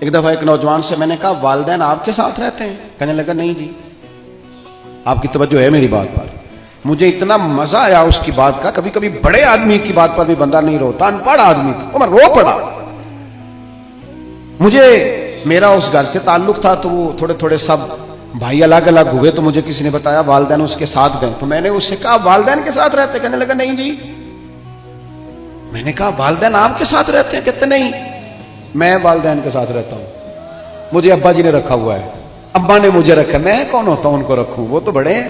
ایک دفعہ ایک نوجوان سے میں نے کہا والدین آپ کے ساتھ رہتے ہیں؟ کہنے لگا نہیں جی. آپ کی توجہ ہے میری بات پر. مجھے اتنا مزہ آیا اس کی بات کا. کبھی کبھی بڑے آدمی کی بات پر بھی بندہ نہیں روتا, ان پڑھ آدمی تھا, میں رو پڑا. مجھے میرا اس گھر سے تعلق تھا تو وہ تھوڑے تھوڑے سب بھائی الگ الگ ہوئے, تو مجھے کسی نے بتایا والدین اس کے ساتھ گئے. تو میں نے اس سے کہا والدین کے ساتھ رہتے؟ کہنے لگا نہیں جی. میں نے کہا والدین آپ کے ساتھ رہتے ہیں؟ کہتے نہیں, میں والدین کے ساتھ رہتا ہوں, مجھے ابا جی نے رکھا ہوا ہے, ابا نے مجھے رکھا, میں کون ہوتا ہوں ان کو رکھوں, وہ تو بڑے ہیں,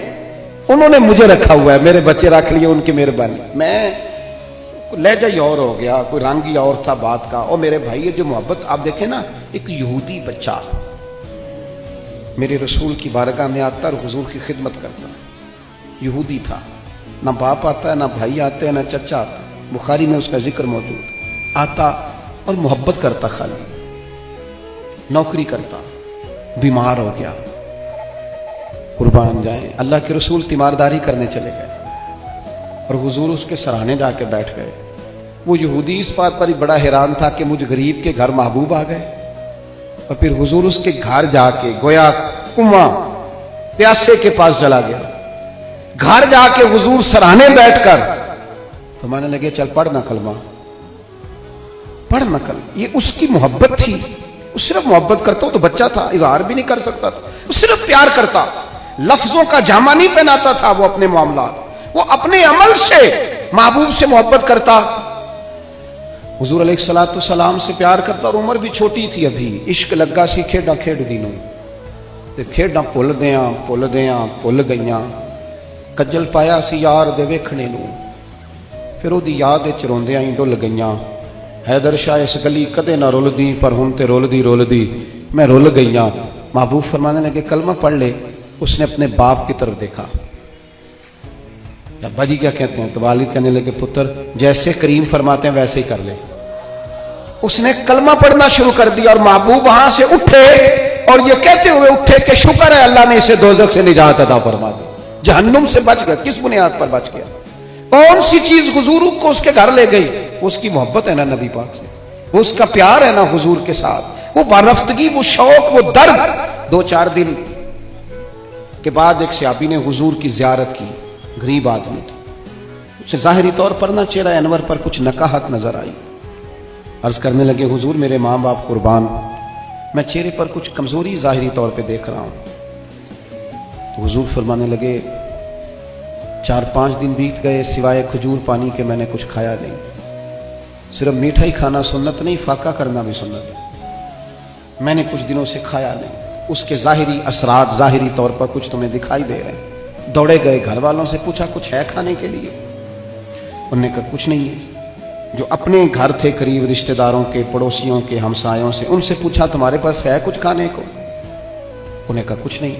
انہوں نے مجھے رکھا ہوا ہے, میرے بچے رکھ لیے, ان کی مہربانی. میں لہجہ ہی اور ہو گیا, کوئی رنگ ہی اور تھا بات کا. اور میرے بھائی جو محبت آپ دیکھیں نا, ایک یہودی بچہ میرے رسول کی بارگاہ میں آتا اور حضور کی خدمت کرتا, یہودی تھا, نہ باپ آتا ہے, نہ بھائی آتے ہیں, نہ چچا آتا. بخاری میں اس کا ذکر موجود, آتا اور محبت کرتا, خالی نوکری کرتا, بیمار ہو گیا, قربان جائیں, اللہ کے رسول تیمارداری کرنے چلے گئے اور حضور اس کے سرانے جا کے بیٹھ گئے. وہ یہودی اس بات پر ہی بڑا حیران تھا کہ مجھ غریب کے گھر محبوب آ گئے. اور پھر حضور اس کے گھر جا کے گویا کنواں پیاسے کے پاس چلا گیا, گھر جا کے حضور سرانے بیٹھ کر فرمانے لگے چل پڑھ نہ کلمہ, پڑھ نہ کلمہ. یہ اس کی محبت تھی. وہ صرف محبت کرتا, ہو تو بچہ تھا, اظہار بھی نہیں کر سکتا تھا, وہ صرف پیار کرتا, لفظوں کا جامہ نہیں پہناتا تھا وہ اپنے معاملات, وہ اپنے عمل سے محبوب سے محبت کرتا, حضور علیہ الصلوۃ والسلام سے پیار کرتا. اور عمر بھی چھوٹی تھی ابھی, عشق لگا سی کھیڈاں کھیڈ دینوں, تے کھیڈاں بھل گئیاں, کجل پایا سی یار دے ویکھنے نو, پھر وہ یاد وچ روندیاں ہی ڈل گئیاں. حیدر شاہ اس گلی کدے نہ رلدی, پر ہن تے رلدی میں رل گئیاں. محبوب فرمانے لگے کلمہ پڑھ لے. اس نے اپنے باپ کی طرف دیکھا, ابا جی کیا کہتے ہیں, تو والد کہنے لگے پتر جیسے کریم فرماتے ہیں ویسے ہی کر لے. اس نے کلمہ پڑھنا شروع کر دیا اور محبوب وہاں سے اٹھے اور یہ کہتے ہوئے اٹھے کہ شکر ہے اللہ نے اسے دوزخ سے نجات عطا فرما دی, جہنم سے بچ گیا. کس بنیاد پر بچ گیا؟ کون سی چیز حضور کو اس کے گھر لے گئی؟ اس کی محبت ہے نا نبی پاک سے, وہ اس کا پیار ہے نا حضور کے ساتھ, وہ وارفتگی, وہ شوق, وہ درد. 2-4 دن کے بعد ایک صحابی نے حضور کی زیارت کی, غریب آدمی تھا, اسے ظاہری طور پر نہ چہرہ انور پر کچھ نکاحت نظر آئی. عرض کرنے لگے حضور میرے ماں باپ قربان, میں چہرے پر کچھ کمزوری ظاہری طور پہ دیکھ رہا ہوں. تو حضور فرمانے لگے 4-5 دن بیت گئے, سوائے کھجور پانی کے میں نے کچھ کھایا نہیں. صرف میٹھا ہی کھانا سنت نہیں, فاقہ کرنا بھی سنت ہے. میں نے کچھ دنوں سے کھایا نہیں. اس کے ظاہری اثرات ظاہری طور پر کچھ تمہیں دکھائی دے رہے ہیں. دوڑے گئے, گھر والوں سے پوچھا کچھ ہے کھانے کے لیے؟ انہوں نے کہا کچھ نہیں ہے. جو اپنے گھر تھے قریب رشتہ داروں کے, پڑوسیوں کے, ہمسایوں سے, ان سے پوچھا تمہارے پاس ہے کچھ کھانے کو؟ انہوں نے کہا کچھ نہیں.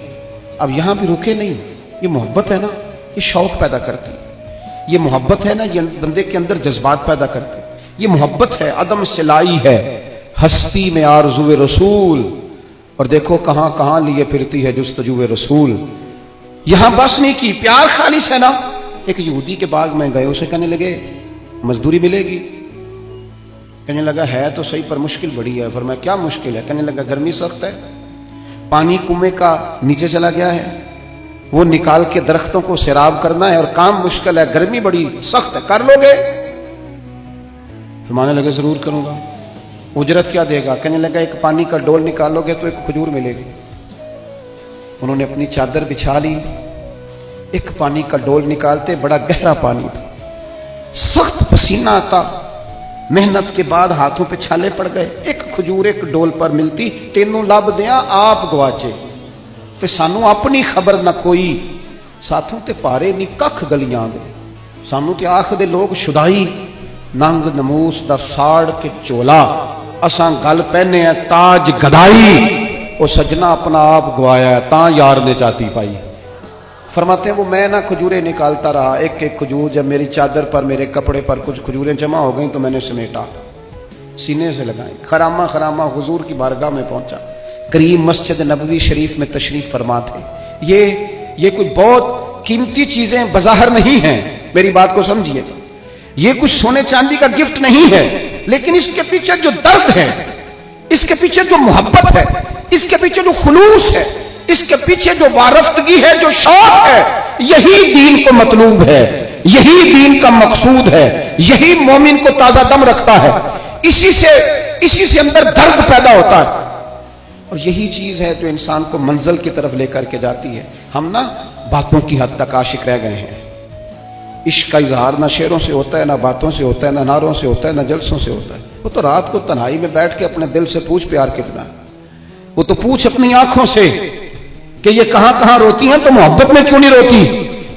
اب یہاں بھی رکے نہیں. یہ محبت ہے نا, یہ شوق پیدا کرتی, یہ محبت ہے نا, یہ بندے کے اندر جذبات پیدا کرتی, یہ محبت ہے, عدم سلائی ہے, ہستی میں آرزو رسول. اور دیکھو کہاں کہاں لیے پھرتی ہے جستجو رسول. یہاں بس نہیں کی, پیار خالص ہے نا. ایک یہودی کے باغ میں گئے, اسے کہنے لگے مزدوری ملے گی؟ کہنے لگا ہے تو صحیح پر مشکل بڑی ہے. فرمایا کیا مشکل ہے؟ کہنے لگا گرمی سخت ہے, پانی کنویں کا نیچے چلا گیا ہے, وہ نکال کے درختوں کو سیراب کرنا ہے, اور کام مشکل ہے, گرمی بڑی سخت ہے, کر لو گے؟ فرمانے لگے ضرور کروں گا. اجرت کیا دے گا؟ کہنے لگا ایک پانی کا ڈول نکالو گے تو ایک کھجور ملے گی. انہوں نے اپنی چادر بچھا لی, ایک پانی کا ڈول نکالتے, بڑا گہرا پانی تھا, سخت پسینہ آتا, محنت کے بعد ہاتھوں پہ چھالے پڑ گئے. ایک کھجور ایک ڈول پر ملتی, تینوں لب دیاں آپ گواچے, تے سانو اپنی خبر نہ کوئی, ساتھوں تے پارے نہیں ککھ گلیاں دے, سانو تے آخ دے لوگ شدائی, ننگ نموس دا ساڑ کے چولا, اساں گل پہنے ہیں تاج گدائی, وہ سجنا اپنا آپ گوایا ہے تاں یار نے چاتی پائی. فرماتے ہیں وہ میں نہ کھجوریں نکالتا رہا, ایک ایک کھجور, جب میری چادر پر میرے کپڑے پر کچھ کھجوریں جمع ہو گئیں تو میں نے سمیٹا, سینے سے لگائیں, خرامہ خرامہ حضور کی بارگاہ میں پہنچا. کریم مسجد نبوی شریف میں تشریف فرما تھے. یہ کوئی بہت قیمتی چیزیں بظاہر نہیں ہیں, میری بات کو سمجھیے, یہ کچھ سونے چاندی کا گفٹ نہیں ہے, لیکن اس کے پیچھے جو درد ہے اس کے پیچھے جو محبت ہے، اس کے پیچھے جو خلوص ہے، اس کے پیچھے جو وارفتگی ہے، جو شوق ہے، یہی دین کو مطلوب ہے، یہی دین کا مقصود ہے، یہی مومن کو تازہ دم رکھتا ہے، اسی سے اندر درد پیدا ہوتا ہے، اور یہی چیز ہے جو انسان کو منزل کی طرف لے کر کے جاتی ہے۔ ہم نا باتوں کی حد تک عاشق رہ گئے ہیں۔ عشق کا اظہار نہ شعروں سے ہوتا ہے، نہ باتوں سے ہوتا ہے، نہ نعروں سے ہوتا ہے، نہ جلسوں سے ہوتا ہے۔ وہ تو رات کو تنہائی میں بیٹھ کے اپنے دل سے پوچھ پیار کتنا ہے، وہ تو پوچھ اپنی آنکھوں سے کہ یہ کہاں کہاں روتی ہیں تو محبت میں کیوں نہیں روتی۔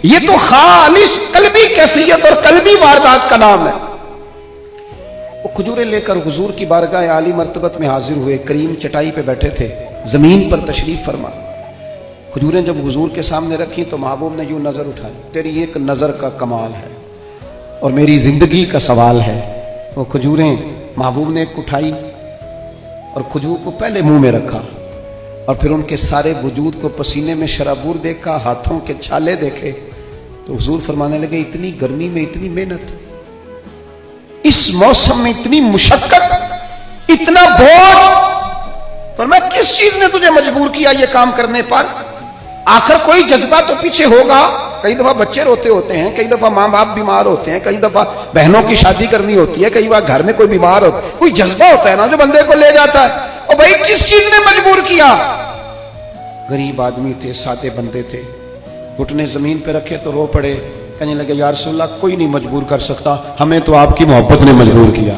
یہ تو خالص قلبی کیفیت اور قلبی واردات کا نام ہے۔ وہ کھجوریں لے کر حضور کی بارگاہ عالی مرتبت میں حاضر ہوئے، کریم چٹائی پہ بیٹھے تھے، زمین پر تشریف فرما۔ کھجوریں جب حضور کے سامنے رکھی تو محبوب نے یوں نظر اٹھائی، تیری ایک نظر کا کمال ہے اور میری زندگی کا سوال ہے۔ وہ کھجوریں محبوب نے ایک اٹھائی اور کھجور کو پہلے منہ میں رکھا، اور پھر ان کے سارے وجود کو پسینے میں شرابور دیکھا، ہاتھوں کے چھالے دیکھے، تو حضور فرمانے لگے اتنی گرمی میں اتنی محنت، اس موسم میں اتنی مشقت، اتنا بوجھ، فرمایا کس چیز نے تجھے مجبور کیا یہ کام کرنے پر؟ آخر کوئی جذبہ تو پیچھے ہوگا۔ کئی دفعہ بچے روتے ہوتے ہیں، کئی دفعہ ماں باپ بیمار ہوتے ہیں، کئی دفعہ بہنوں کی شادی کرنی ہوتی ہے، کئی بار گھر میں کوئی بیمار ہوتا ہے، کوئی جذبہ ہوتا ہے نا جو بندے کو لے جاتا ہے۔ اور بھائی کس چیز نے مجبور کیا؟ غریب آدمی تھے، سادے بندے تھے، گھٹنے زمین پہ رکھے تو رو پڑے، کہنے لگے یا رسول اللہ کوئی نہیں مجبور کر سکتا، ہمیں تو آپ کی محبت نے مجبور کیا۔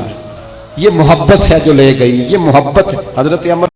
یہ محبت ہے جو لے گئی، یہ محبت ہے۔ حضرت عمر